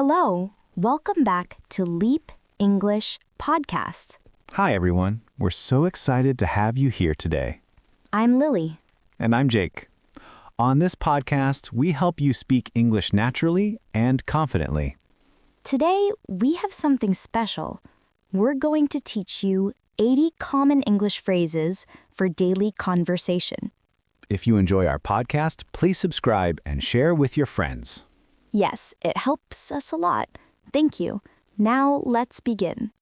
Hello, welcome back to Leap English Podcast. Hi, everyone. We're so excited to have you here today. I'm Lily. And I'm Jake. On this podcast, we help you speak English naturally and confidently. Today, we have something special. We're going to teach you 80 common English phrases for daily conversation. If you enjoy our podcast, please subscribe and share with your friends. Yes, it helps us a lot. Thank you. Now, let's begin.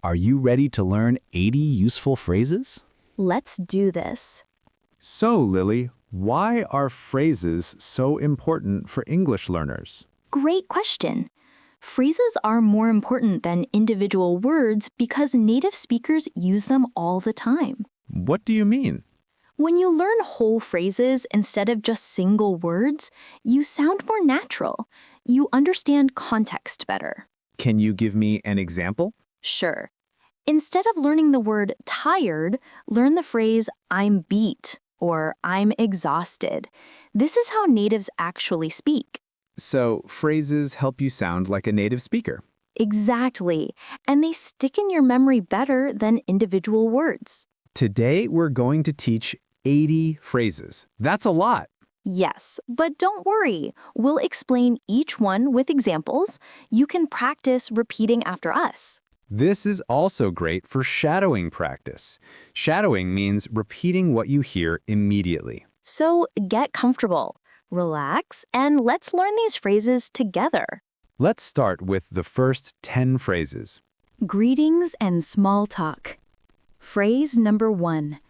Are you ready to learn 80 useful phrases? Let's do this. So, Lily, why are phrases so important for English learners? Great question. Phrases are more important than individual words because native speakers use them all the time. What do you mean? When you learn whole phrases instead of just single words, you sound more natural. You understand context better. Can you give me an example? Sure. Instead of learning the word tired, learn the phrase I'm beat or I'm exhausted. This is how natives actually speak. So, phrases help you sound like a native speaker. Exactly. And they stick in your memory better than individual words. Today, we're going to teach 80 phrases. That's a lot. Yes, but don't worry. We'll explain each one with examples. You can practice repeating after us. This is also great for shadowing practice. Shadowing means repeating what you hear immediately. So get comfortable, relax, and let's learn these phrases together. Let's start with the first 10 phrases. Greetings and small talk. Phrase number 1.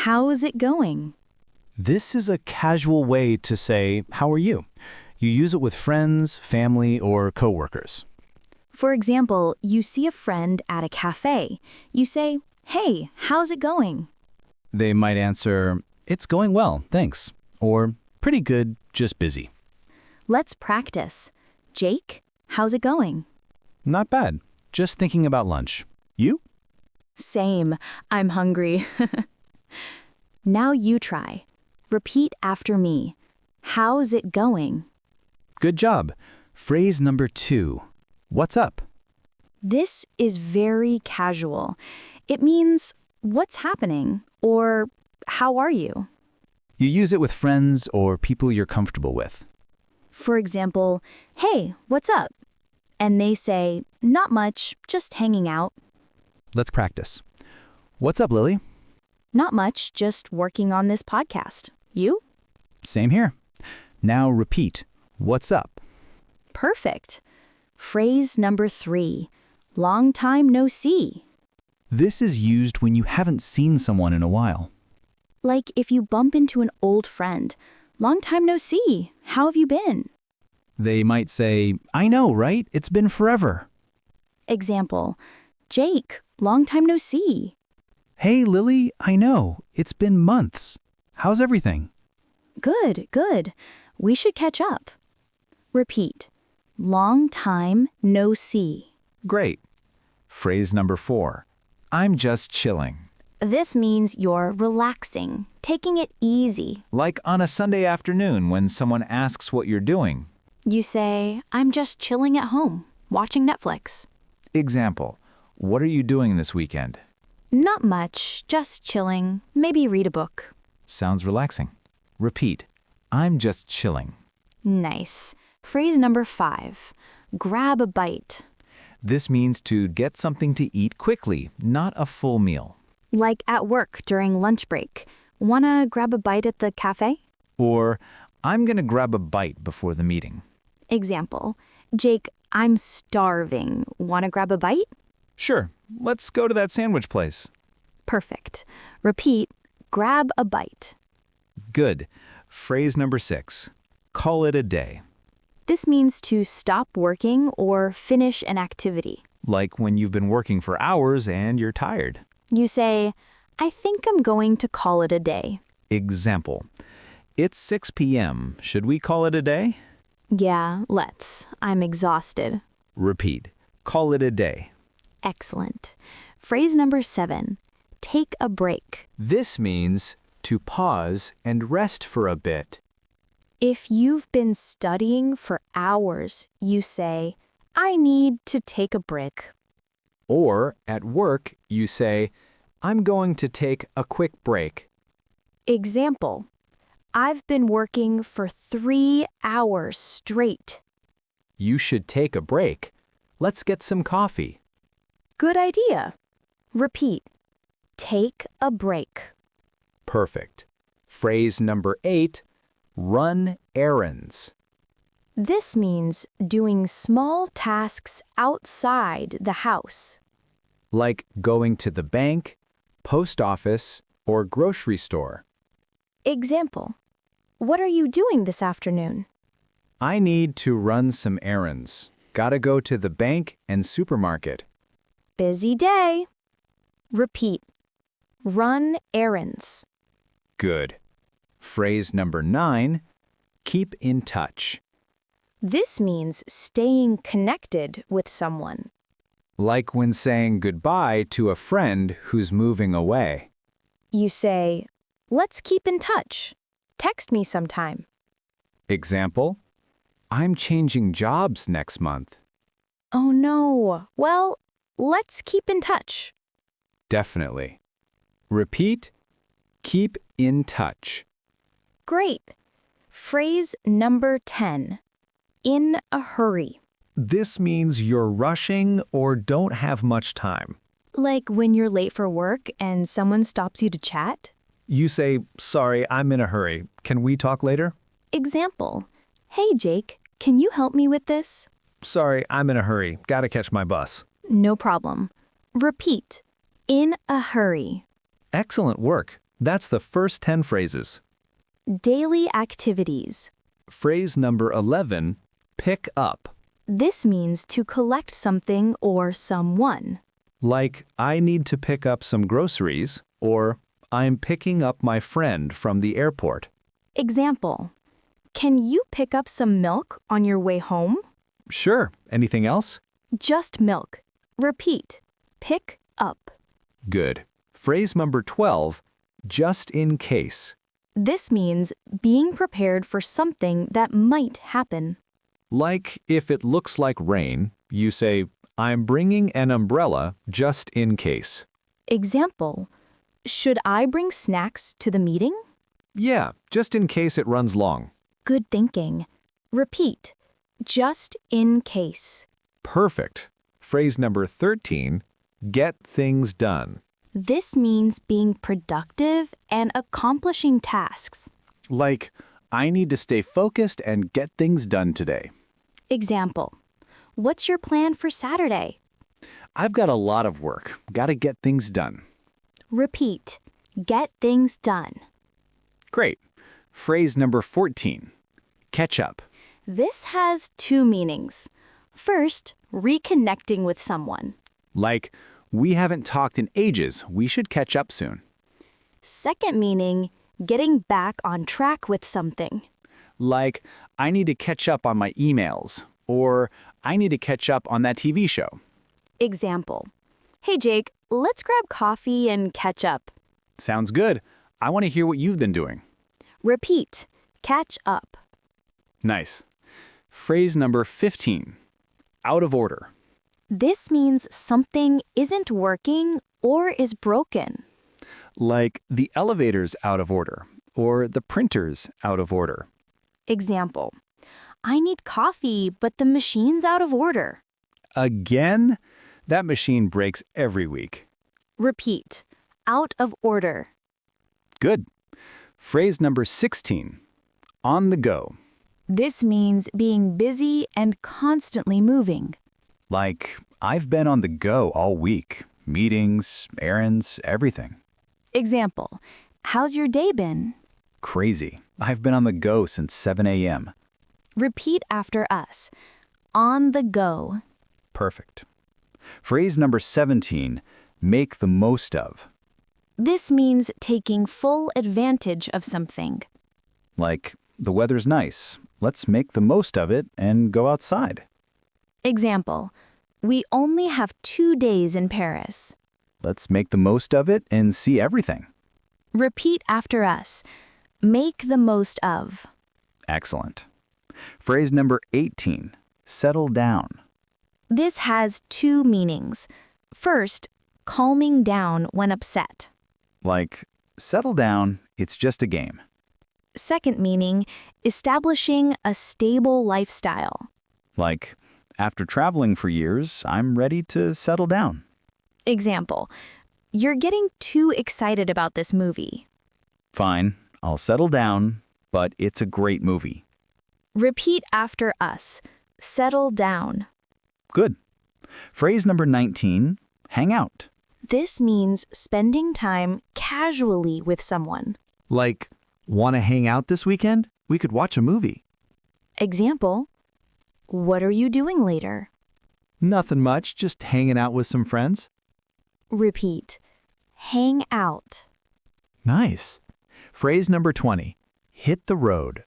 How's it going? This is a casual way to say, how are you? You use it with friends, family, or coworkers. For example, you see a friend at a cafe. You say, hey, how's it going? They might answer, it's going well, thanks. Or, pretty good, just busy. Let's practice. Jake, how's it going? Not bad, just thinking about lunch. You? Same. I'm hungry. Now you try. Repeat after me. How's it going? Good job. Phrase number 2. What's up? This is very casual. It means, what's happening? Or, how are you? You use it with friends or people you're comfortable with. For example, hey, what's up? And they say, not much, just hanging out. Let's practice. What's up, Lily? Not much, just working on this podcast. You? Same here. Now repeat. What's up? Perfect. Phrase number 3. Long time no see. This is used when you haven't seen someone in a while. Like if you bump into an old friend. Long time no see. How have you been? They might say, I know, right? It's been forever. Example. Jake, long time no see. Hey, Lily, I know. It's been months. How's everything? Good, good. We should catch up. Repeat. Long time no see. Great. Phrase number 4. I'm just chilling. This means you're relaxing, taking it easy. Like on a Sunday afternoon when someone asks what you're doing. You say, I'm just chilling at home, watching Netflix. Example. What are you doing this weekend? Not much, just chilling. Maybe read a book. Sounds relaxing. Repeat. I'm just chilling. Nice. Phrase number 5. Grab a bite. This means to get something to eat quickly, not a full meal. Like at work during lunch break. Wanna grab a bite at the cafe? Or, I'm gonna grab a bite before the meeting. Example. Jake, I'm starving. Wanna grab a bite? Sure, let's go to that sandwich place. Perfect. Repeat. Grab a bite. Good. Phrase number 6. Call it a day. This means to stop working or finish an activity. Like when you've been working for hours and you're tired. You say, I think I'm going to call it a day. Example. It's 6 p.m. Should we call it a day? Yeah, let's. I'm exhausted. Repeat. Call it a day. Excellent. Phrase number 7. Take a break. This means to pause and rest for a bit. If you've been studying for hours, you say, I need to take a break. Or at work, you say, I'm going to take a quick break. Example, I've been working for 3 hours straight. You should take a break. Let's get some coffee. Good idea. Repeat. Take a break. Perfect. Phrase number 8, run errands. This means doing small tasks outside the house. Like going to the bank, post office, or grocery store. Example, what are you doing this afternoon? I need to run some errands. Gotta go to the bank and supermarket. Busy day. Repeat. Run errands. Good. Phrase number 9, keep in touch. This means staying connected with someone. Like when saying goodbye to a friend who's moving away. You say, let's keep in touch. Text me sometime. Example, I'm changing jobs next month. Oh no. Well, let's keep in touch. Definitely. Repeat, keep in touch. Great. Phrase number 10. In a hurry. This means you're rushing or don't have much time. Like when you're late for work and someone stops you to chat? You say, sorry, I'm in a hurry. Can we talk later? Example, hey Jake, can you help me with this? Sorry, I'm in a hurry. Gotta catch my bus. No problem. Repeat, in a hurry. Excellent work. That's the first 10 phrases. Daily activities. Phrase number 11, pick up. This means to collect something or someone. Like, I need to pick up some groceries, or I'm picking up my friend from the airport. Example, can you pick up some milk on your way home? Sure. Anything else? Just milk. Repeat, pick up. Good. Phrase number 12, just in case. This means being prepared for something that might happen. Like, if it looks like rain, you say, I'm bringing an umbrella just in case. Example, should I bring snacks to the meeting? Yeah, just in case it runs long. Good thinking. Repeat, just in case. Perfect. Phrase number 13, get things done. This means being productive and accomplishing tasks. Like, I need to stay focused and get things done today. Example, what's your plan for Saturday? I've got a lot of work. Gotta get things done. Repeat, get things done. Great. Phrase number 14, catch up. This has 2 meanings. First, reconnecting with someone. Like, we haven't talked in ages. We should catch up soon. Second meaning, getting back on track with something. Like, I need to catch up on my emails, or I need to catch up on that TV show. Example, hey Jake, let's grab coffee and catch up. Sounds good. I want to hear what you've been doing. Repeat, catch up. Nice. Phrase number 15, out of order. This means something isn't working or is broken. Like, the elevator's out of order, or the printer's out of order. Example, I need coffee, but the machine's out of order. Again? That machine breaks every week. Repeat, out of order. Good. Phrase number 16, on the go. This means being busy and constantly moving. Like, I've been on the go all week. Meetings, errands, everything. Example, how's your day been? Crazy. I've been on the go since 7 a.m. Repeat after us, on the go. Perfect. Phrase number 17, make the most of. This means taking full advantage of something. Like, the weather's nice. Let's make the most of it and go outside. Example, we only have 2 days in Paris. Let's make the most of it and see everything. Repeat after us, make the most of. Excellent. Phrase number 18, settle down. This has two meanings. First, calming down when upset. Like, settle down, it's just a game. Second meaning, establishing a stable lifestyle. Like, after traveling for years, I'm ready to settle down. Example, you're getting too excited about this movie. Fine, I'll settle down, but it's a great movie. Repeat after us. Settle down. Good. Phrase number 19, hang out. This means spending time casually with someone. Like, want to hang out this weekend? We could watch a movie. Example, what are you doing later? Nothing much, just hanging out with some friends. Repeat, hang out. Nice. Phrase number 20, hit the road.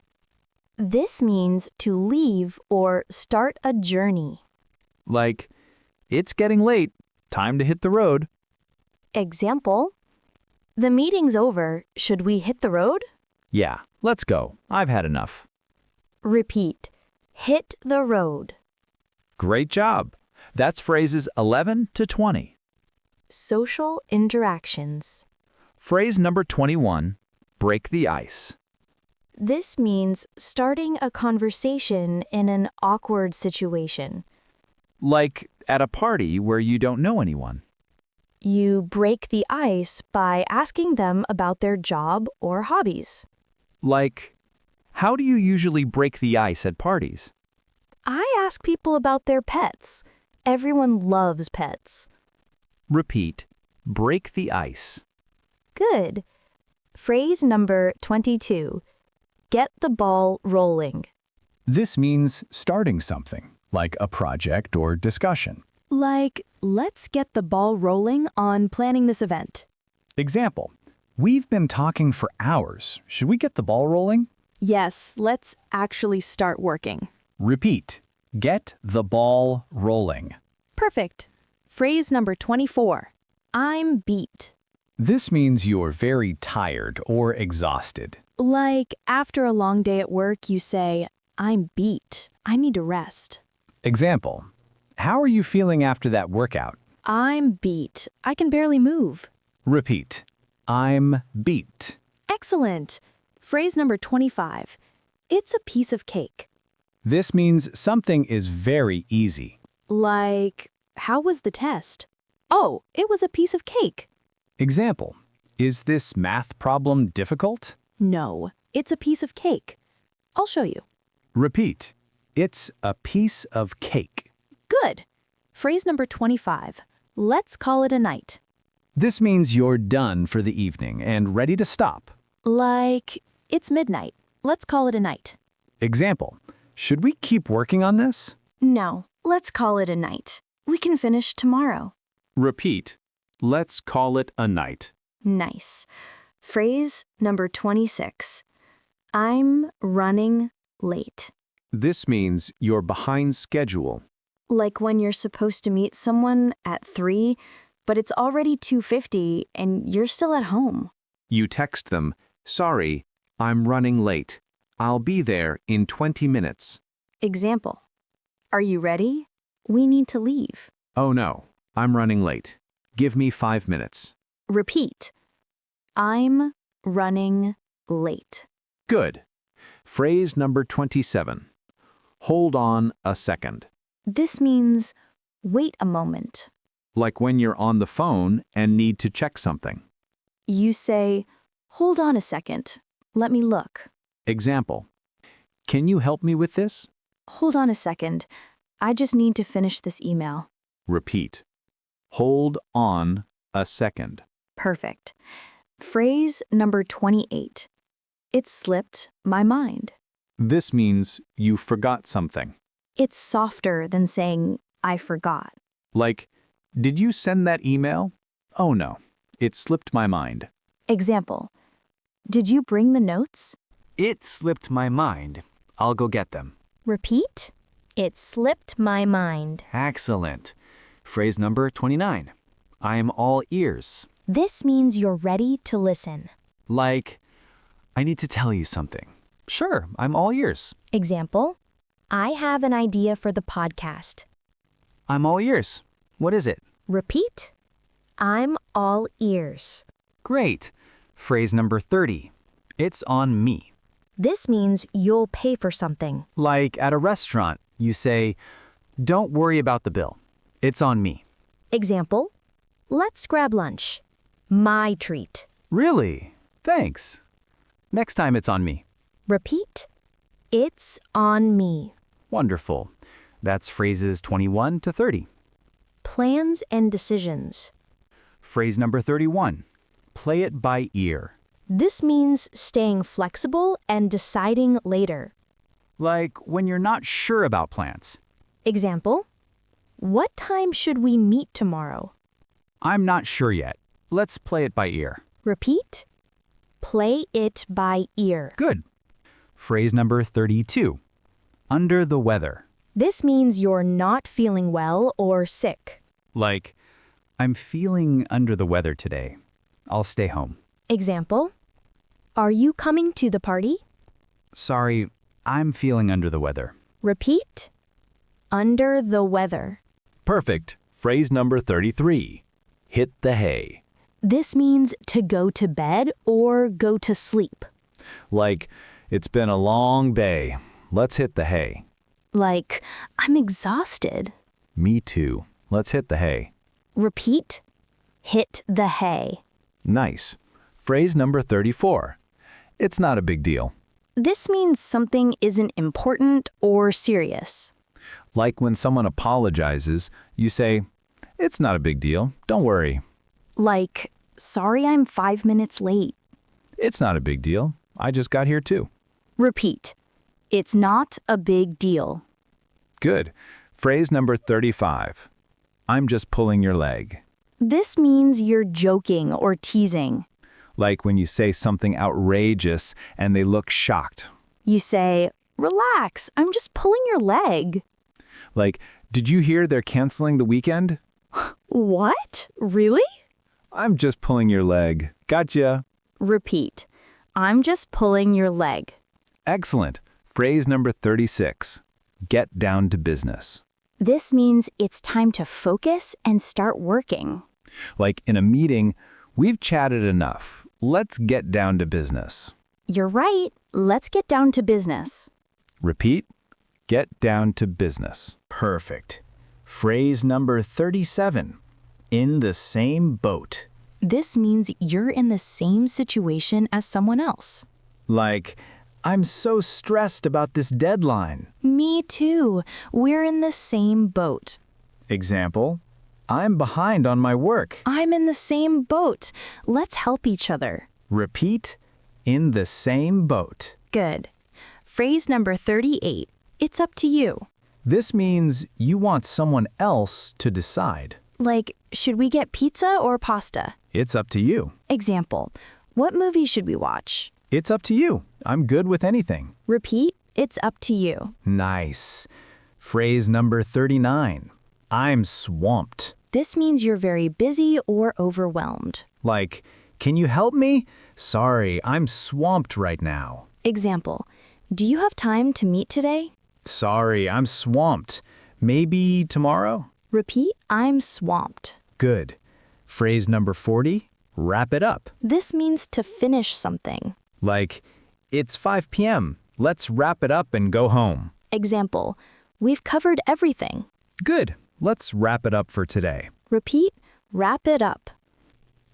This means to leave or start a journey. Like, it's getting late, time to hit the road. Example, the meeting's over, should we hit the road? Yeah, let's go. I've had enough. Repeat, hit the road. Great job. That's phrases 11 to 20. Social interactions. Phrase number 21, break the ice. This means starting a conversation in an awkward situation. Like at a party where you don't know anyone. You break the ice by asking them about their job or hobbies. Like, how do you usually break the ice at parties? I ask people about their pets. Everyone loves pets. Repeat, break the ice. Good. Phrase number 22. Get the ball rolling. This means starting something, like a project or discussion. Like, let's get the ball rolling on planning this event. Example, we've been talking for hours. Should we get the ball rolling? Yes, let's actually start working. Repeat, get the ball rolling. Perfect. Phrase number 24. I'm beat. This means you're very tired or exhausted. Like, after a long day at work, you say, I'm beat. I need to rest. Example, how are you feeling after that workout? I'm beat. I can barely move. Repeat, I'm beat. Excellent. Phrase number 25. It's a piece of cake. This means something is very easy. Like, how was the test? Oh, it was a piece of cake. Example, is this math problem difficult? No, it's a piece of cake. I'll show you. Repeat, it's a piece of cake. Good. Phrase number 25. Let's call it a night. This means you're done for the evening and ready to stop. Like, it's midnight. Let's call it a night. Example, should we keep working on this? No, let's call it a night. We can finish tomorrow. Repeat, let's call it a night. Nice. Phrase number 26. I'm running late. This means you're behind schedule. Like when you're supposed to meet someone at 3, but it's already 2:50 and you're still at home. You text them, sorry, I'm running late. I'll be there in 20 minutes. Example. Are you ready? We need to leave. Oh no, I'm running late. Give me 5 minutes. Repeat. I'm running late. Good. Phrase number 27. Hold on a second. This means wait a moment. Like when you're on the phone and need to check something. You say, hold on a second. Let me look. Example. Can you help me with this? Hold on a second. I just need to finish this email. Repeat. Hold on a second. Perfect. Phrase number 28. It slipped my mind. This means you forgot something. It's softer than saying, I forgot. Like, did you send that email? Oh no, it slipped my mind. Example. Did you bring the notes? It slipped my mind. I'll go get them. Repeat. It slipped my mind. Excellent. Phrase number 29. I am all ears. This means you're ready to listen. Like, I need to tell you something. Sure, I'm all ears. Example. I have an idea for the podcast. I'm all ears. What is it? Repeat. I'm all ears. Great. Phrase number 30. It's on me. This means you'll pay for something. Like at a restaurant, you say, don't worry about the bill. It's on me. Example, let's grab lunch. My treat. Really? Thanks. Next time it's on me. Repeat. It's on me. Wonderful. That's phrases 21 to 30. Plans and decisions. Phrase number 31. Play it by ear. This means staying flexible and deciding later. Like when you're not sure about plans. Example, what time should we meet tomorrow? I'm not sure yet. Let's play it by ear. Repeat. Play it by ear. Good. Phrase number 32. Under the weather. This means you're not feeling well or sick. Like, I'm feeling under the weather today. I'll stay home. Example, are you coming to the party? Sorry, I'm feeling under the weather. Repeat. Under the weather. Perfect. Phrase number 33. Hit the hay. This means to go to bed or go to sleep. Like, it's been a long day. Let's hit the hay. Like, I'm exhausted. Me too. Let's hit the hay. Repeat. Hit the hay. Nice. Phrase number 34. It's not a big deal. This means something isn't important or serious. Like when someone apologizes, you say, it's not a big deal. Don't worry. Like, sorry I'm 5 minutes late. It's not a big deal. I just got here too. Repeat. It's not a big deal. Good. Phrase number 35. I'm just pulling your leg. This means you're joking or teasing. Like when you say something outrageous and they look shocked. You say, relax, I'm just pulling your leg. Like, did you hear they're canceling the weekend? What? Really? I'm just pulling your leg. Gotcha. Repeat. I'm just pulling your leg. Excellent. Phrase number 36. Get down to business. This means it's time to focus and start working. Like in a meeting, we've chatted enough. Let's get down to business. You're right. Let's get down to business. Repeat. Get down to business. Perfect. Phrase number 37. In the same boat. This means you're in the same situation as someone else. Like, I'm so stressed about this deadline. Me too. We're in the same boat. Example, I'm behind on my work. I'm in the same boat. Let's help each other. Repeat, in the same boat. Good. Phrase number 38. It's up to you. This means you want someone else to decide. Like, should we get pizza or pasta? It's up to you. Example, what movie should we watch? It's up to you. I'm good with anything. Repeat, it's up to you. Nice. Phrase number 39. I'm swamped. This means you're very busy or overwhelmed. Like, can you help me? Sorry, I'm swamped right now. Example, do you have time to meet today? Sorry, I'm swamped. Maybe tomorrow? Repeat, I'm swamped. Good. Phrase number 40. Wrap it up. This means to finish something. Like, it's 5 p.m. Let's wrap it up and go home. Example, we've covered everything. Good. Let's wrap it up for today. Repeat, wrap it up.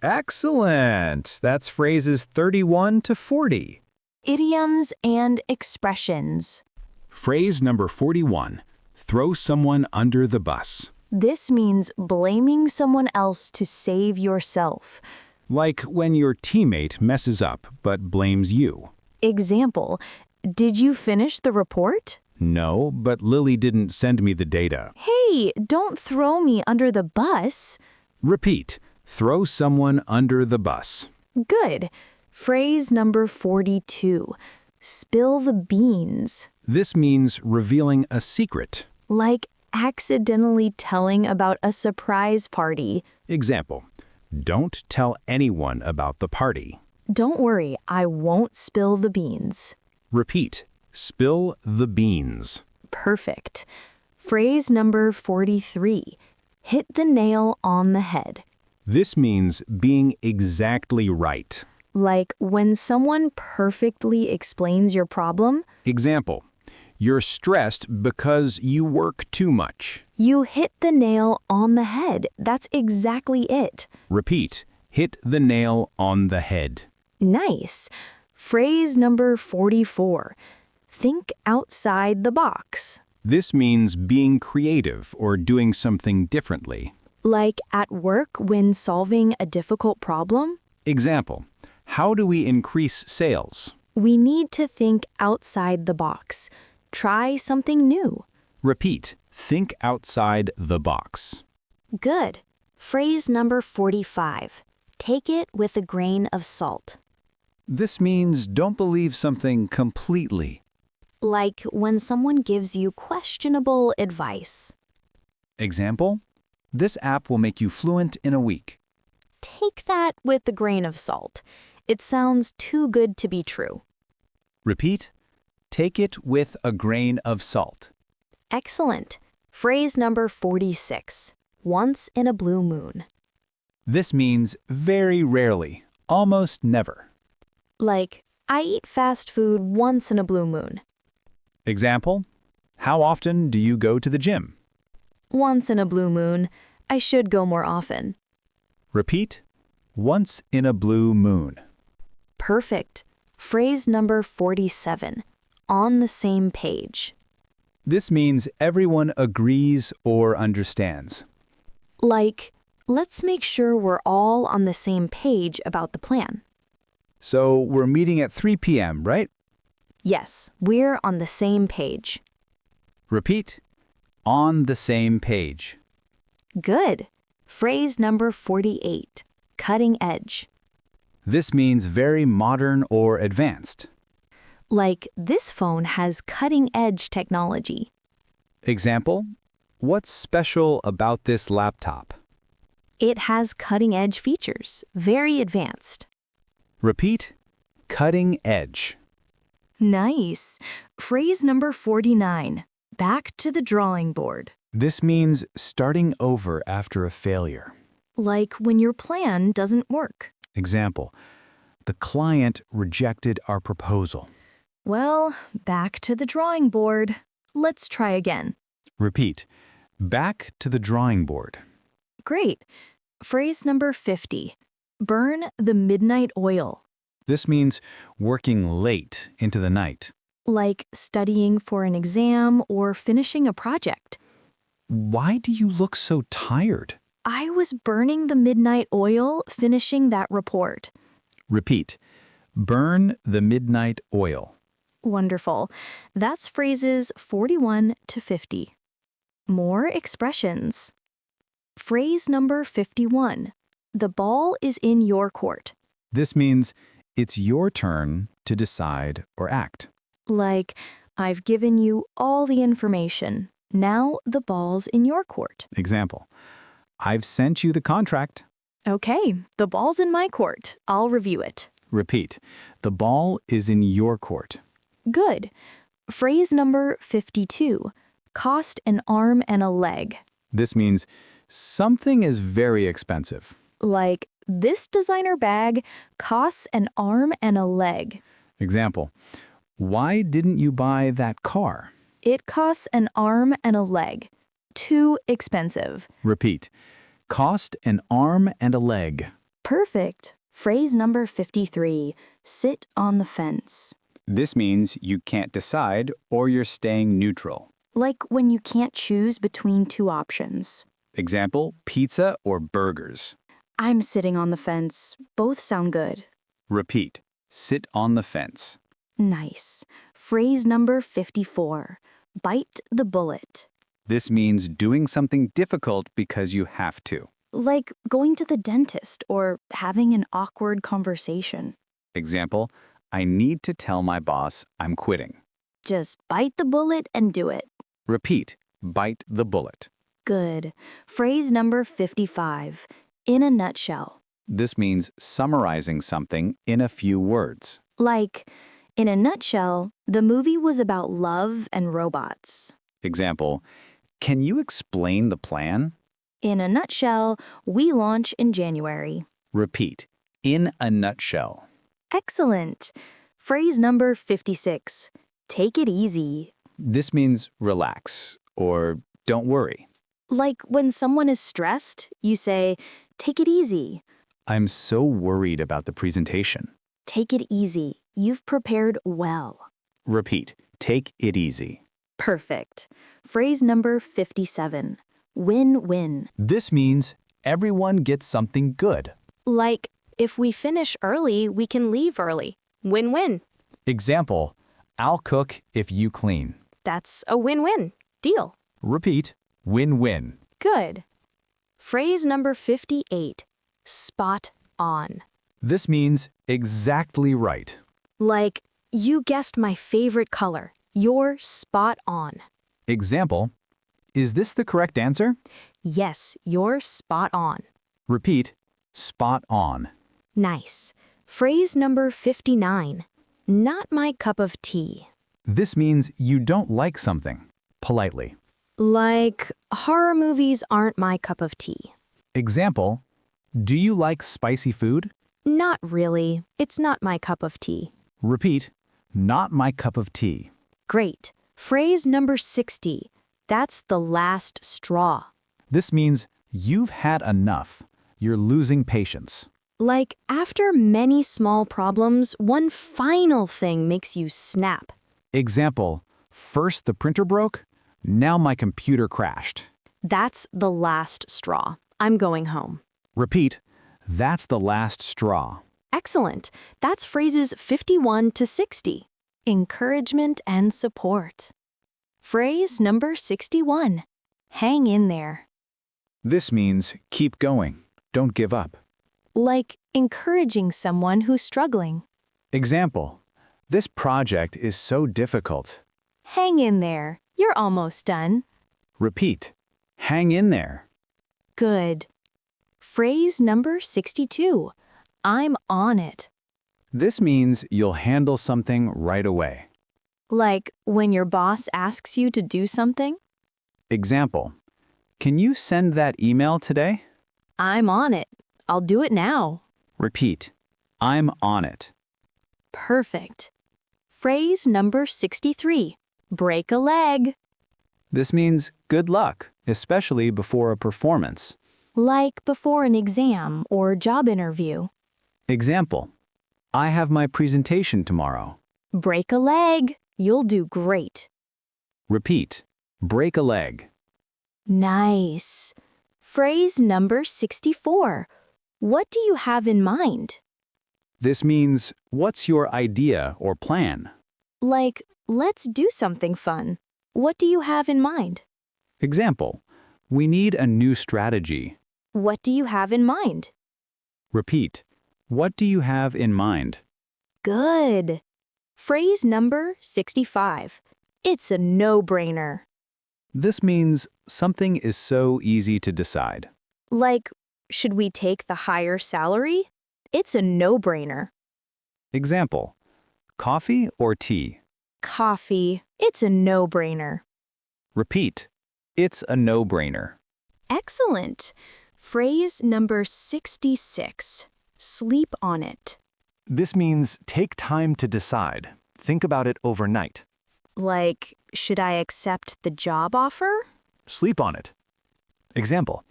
Excellent. That's phrases 31 to 40. Idioms and expressions. Phrase number 41. Throw someone under the bus. This means blaming someone else to save yourself. Like when your teammate messes up but blames you. Example, did you finish the report? No, but Lily didn't send me the data. Hey, don't throw me under the bus. Repeat. Throw someone under the bus. Good. Phrase number 42. Spill the beans. This means revealing a secret. Like accidentally telling about a surprise party. Example. Don't tell anyone about the party. Don't worry, I won't spill the beans. Repeat. Spill the beans. Perfect. Phrase number 43. Hit the nail on the head. This means being exactly right. Like when someone perfectly explains your problem, Example, you're stressed because you work too much. you hit the nail on the head. That's exactly it. Repeat, hit the nail on the head. Nice. Phrase number 44. Think outside the box. This means being creative or doing something differently. Like at work when solving a difficult problem, Example, how do we increase sales? we need to think outside the box. Try something new. Repeat, think outside the box. Good. Phrase number 45. Take it with a grain of salt. This means don't believe something completely. Like when someone gives you questionable advice. Example, this app will make you fluent in a week. Take that with a grain of salt. It sounds too good to be true. Repeat, take it with a grain of salt. Excellent. Phrase number 46. Once in a blue moon. This means very rarely, almost never. Like, I eat fast food once in a blue moon. Example, how often do you go to the gym? Once in a blue moon. I should go more often. Repeat, once in a blue moon. Perfect. Phrase number 47. On the same page. This means everyone agrees or understands. Like, let's make sure we're all on the same page about the plan. So we're meeting at 3 p.m., right? Yes, we're on the same page. Repeat, on the same page. Good. Phrase number 48. Cutting edge. This means very modern or advanced. Like, this phone has cutting-edge technology. Example, what's special about this laptop? It has cutting-edge features, very advanced. Repeat, cutting edge. Nice. Phrase number 49. Back to the drawing board. This means starting over after a failure. Like when your plan doesn't work. Example, the client rejected our proposal. Well, back to the drawing board. Let's try again. Repeat, back to the drawing board. Great. Phrase number 50. Burn the midnight oil. This means working late into the night. Like studying for an exam or finishing a project. Why do you look so tired? I was burning the midnight oil finishing that report. Repeat, burn the midnight oil. Wonderful. That's phrases 41 to 50. More expressions. Phrase number 51. The ball is in your court. This means it's your turn to decide or act. Like, I've given you all the information. Now the ball's in your court. Example, I've sent you the contract. Okay, the ball's in my court. I'll review it. Repeat, the ball is in your court. Good. Phrase number 52. Cost an arm and a leg. This means something is very expensive. Like, this designer bag costs an arm and a leg. Example, why didn't you buy that car? It costs an arm and a leg. Too expensive. Repeat, cost an arm and a leg. Perfect. Phrase number 53. Sit on the fence. This means you can't decide or you're staying neutral. Like when you can't choose between two options. Example, pizza or burgers. I'm sitting on the fence. Both sound good. Repeat, sit on the fence. Nice. Phrase number 54. Bite the bullet. This means doing something difficult because you have to. Like going to the dentist or having an awkward conversation. Example, I need to tell my boss I'm quitting. Just bite the bullet and do it. Repeat, bite the bullet. Good. Phrase number 55. In a nutshell. This means summarizing something in a few words. Like, in a nutshell, the movie was about love and robots. Example, Can you explain the plan? In a nutshell, we launch in January. Repeat. In a nutshell. Excellent. Phrase number 56. Take it easy. This means relax or don't worry. Like when someone is stressed, you say, take it easy. I'm so worried about the presentation. Take it easy. You've prepared well. Repeat. Take it easy. Perfect. Phrase number 57. Win-win. This means everyone gets something good. Like, if we finish early, we can leave early. Win-win. Example, I'll cook if you clean. That's a win-win. Deal. Repeat, win-win. Good. Phrase number 58. Spot on. This means exactly right. Like, you guessed my favorite color. You're spot on. Example, is this the correct answer? Yes, you're spot on. Repeat, spot on. Nice. Phrase number 59. Not my cup of tea. This means you don't like something, politely. Like, horror movies aren't my cup of tea. Example, do you like spicy food? Not really. It's not my cup of tea. Repeat, not my cup of tea. Great. Phrase number 60. That's the last straw. This means you've had enough. You're losing patience. Like, after many small problems, one final thing makes you snap. Example, first the printer broke, now my computer crashed. That's the last straw. I'm going home. Repeat, that's the last straw. Excellent. That's phrases 51 to 60. Encouragement and support. Phrase number 61. Hang in there. This means keep going, don't give up. Like encouraging someone who's struggling. Example, this project is so difficult. Hang in there. You're almost done. Repeat, hang in there. Good. Phrase number 62. I'm on it. This means you'll handle something right away. Like when your boss asks you to do something. Example, can you send that email today? I'm on it. I'll do it now. Repeat, I'm on it. Perfect. Phrase number 63. Break a leg. This means good luck, especially before a performance. Like before an exam or job interview. Example, I have my presentation tomorrow. Break a leg. You'll do great. Repeat, break a leg. Nice. Phrase number 64. What do you have in mind? This means, what's your idea or plan? Like, let's do something fun. What do you have in mind? Example, we need a new strategy. What do you have in mind? Repeat, what do you have in mind? Good. Phrase number 65. It's a no-brainer. This means something is so easy to decide. Like, should we take the higher salary? It's a no-brainer. Example, coffee or tea? Coffee. It's a no-brainer. Repeat, it's a no-brainer. Excellent. Phrase number 66. Sleep on it. This means take time to decide. Think about it overnight. Like, should I accept the job offer? Sleep on it. Example,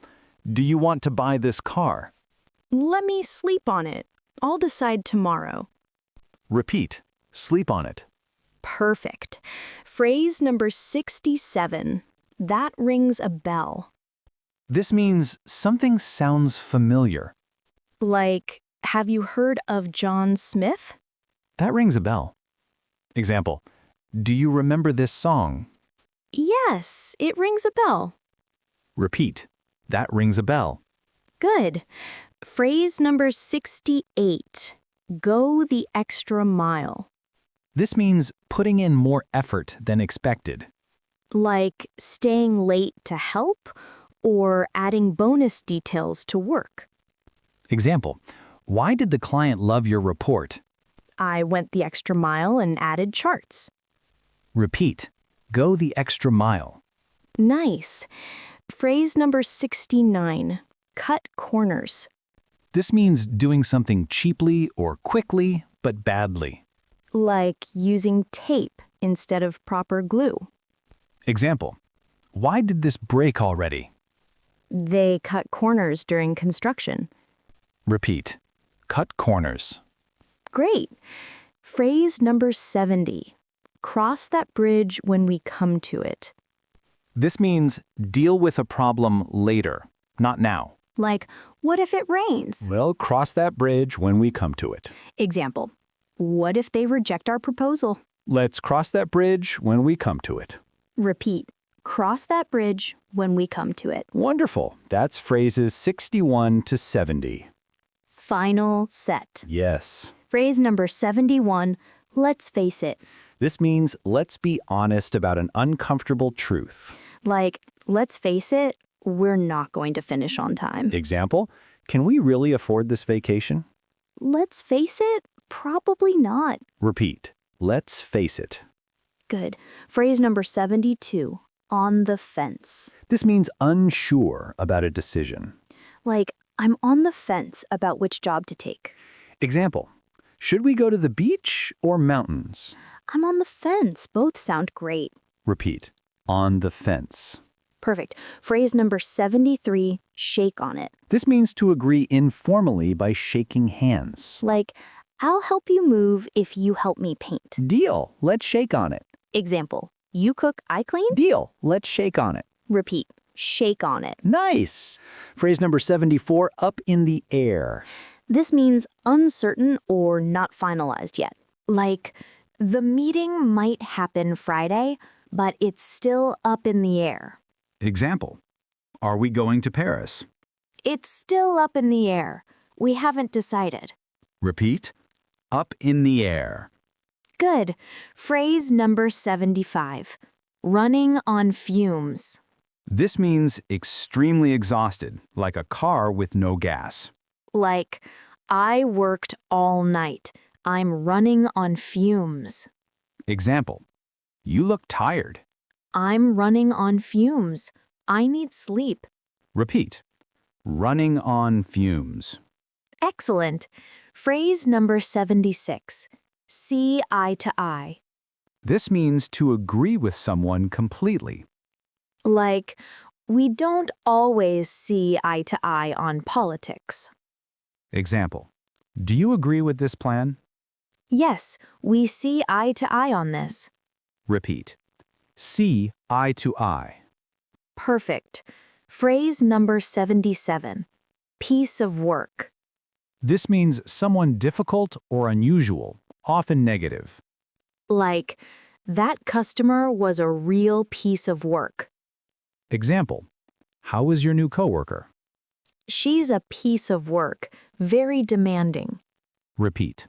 do you want to buy this car? Let me sleep on it. I'll decide tomorrow. Repeat, sleep on it. Perfect. Phrase number 67. That rings a bell. This means something sounds familiar. Like, have you heard of John Smith? That rings a bell. Example, do you remember this song? Yes, it rings a bell. Repeat, that rings a bell. Good. Phrase number 68. Go the extra mile. This means putting in more effort than expected. Like staying late to help or adding bonus details to work. Example, why did the client love your report? I went the extra mile and added charts. Repeat, go the extra mile. Nice. Phrase number 69. Cut corners. This means doing something cheaply or quickly, but badly. Like using tape instead of proper glue. Example, why did this break already? They cut corners during construction. Repeat, cut corners. Great. Phrase number 70. Cross that bridge when we come to it. This means deal with a problem later, not now. Like, what if it rains? We'll cross that bridge when we come to it. Example, what if they reject our proposal? Let's cross that bridge when we come to it. Repeat, cross that bridge when we come to it. Wonderful. That's phrases 61 to 70. Final set. Yes. Phrase number 71, let's face it. This means let's be honest about an uncomfortable truth. Like, let's face it, we're not going to finish on time. Example, can we really afford this vacation? Let's face it, probably not. Repeat, let's face it. Good. Phrase number 72, on the fence. This means unsure about a decision. Like, I'm on the fence about which job to take. Example, should we go to the beach or mountains? I'm on the fence. Both sound great. Repeat, on the fence. Perfect. Phrase number 73, shake on it. This means to agree informally by shaking hands. Like, I'll help you move if you help me paint. Deal, let's shake on it. Example, you cook, I clean? Deal, let's shake on it. Repeat, shake on it. Nice. Phrase number 74, up in the air. This means uncertain or not finalized yet. Like, the meeting might happen Friday, but it's still up in the air. Example, are we going to Paris? It's still up in the air. We haven't decided. Repeat, up in the air. Good. Phrase number 75, running on fumes. This means extremely exhausted, like a car with no gas. Like, I worked all night. I'm running on fumes. Example, you look tired. I'm running on fumes. I need sleep. Repeat, running on fumes. Excellent. Phrase number 76, see eye to eye. This means to agree with someone completely. Like, we don't always see eye to eye on politics. Example, do you agree with this plan? Yes, we see eye to eye on this. Repeat, see eye to eye. Perfect. Phrase number 77, piece of work. This means someone difficult or unusual, often negative. Like, that customer was a real piece of work. Example, how is your new coworker? She's a piece of work, very demanding. Repeat,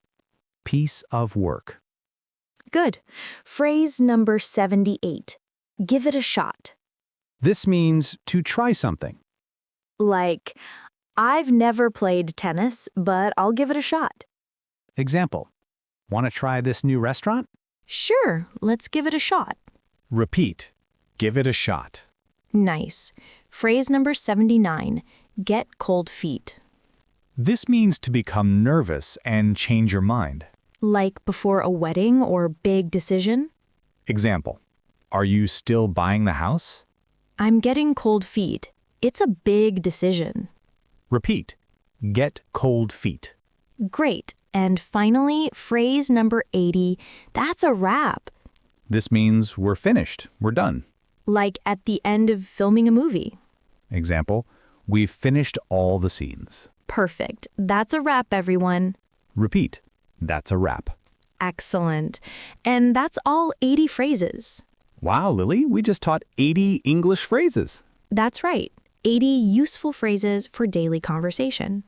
piece of work. Good. Phrase number 78, give it a shot. This means to try something. Like, I've never played tennis, but I'll give it a shot. Example, want to try this new restaurant? Sure, let's give it a shot. Repeat, give it a shot. Nice. Phrase number 79, get cold feet. This means to become nervous and change your mind. Like before a wedding or big decision? Example, are you still buying the house? I'm getting cold feet. It's a big decision. Repeat, get cold feet. Great. And finally, phrase number 80, that's a wrap. This means we're finished, we're done. Like at the end of filming a movie. Example, we've finished all the scenes. Perfect. That's a wrap, everyone. Repeat, that's a wrap. Excellent. And that's all 80 phrases. Wow, Lily, we just taught 80 English phrases. That's right. 80 useful phrases for daily conversation.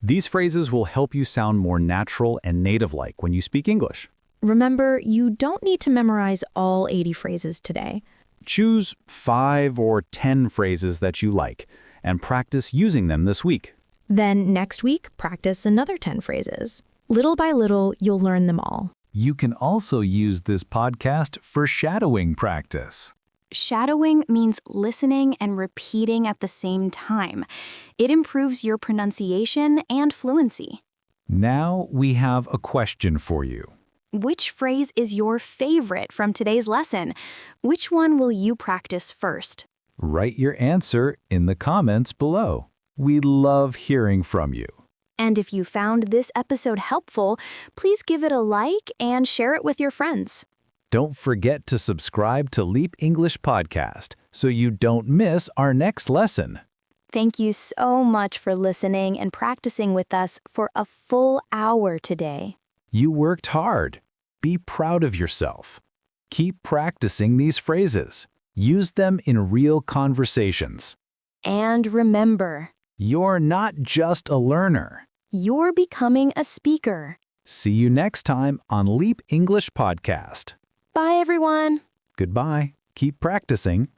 These phrases will help you sound more natural and native-like when you speak English. Remember, you don't need to memorize all 80 phrases today. Choose 5 or 10 phrases that you like and practice using them this week. Then next week, practice another 10 phrases. Little by little, you'll learn them all. You can also use this podcast for shadowing practice. Shadowing means listening and repeating at the same time. It improves your pronunciation and fluency. Now we have a question for you. Which phrase is your favorite from today's lesson? Which one will you practice first? Write your answer in the comments below. We love hearing from you. And if you found this episode helpful, please give it a like and share it with your friends. Don't forget to subscribe to Leap English Podcast so you don't miss our next lesson. Thank you so much for listening and practicing with us for a full hour today. You worked hard. Be proud of yourself. Keep practicing these phrases. Use them in real conversations. And remember, You're not just a learner. you're becoming a speaker. See you next time on Leap English Podcast. Bye, everyone. Goodbye. Keep practicing.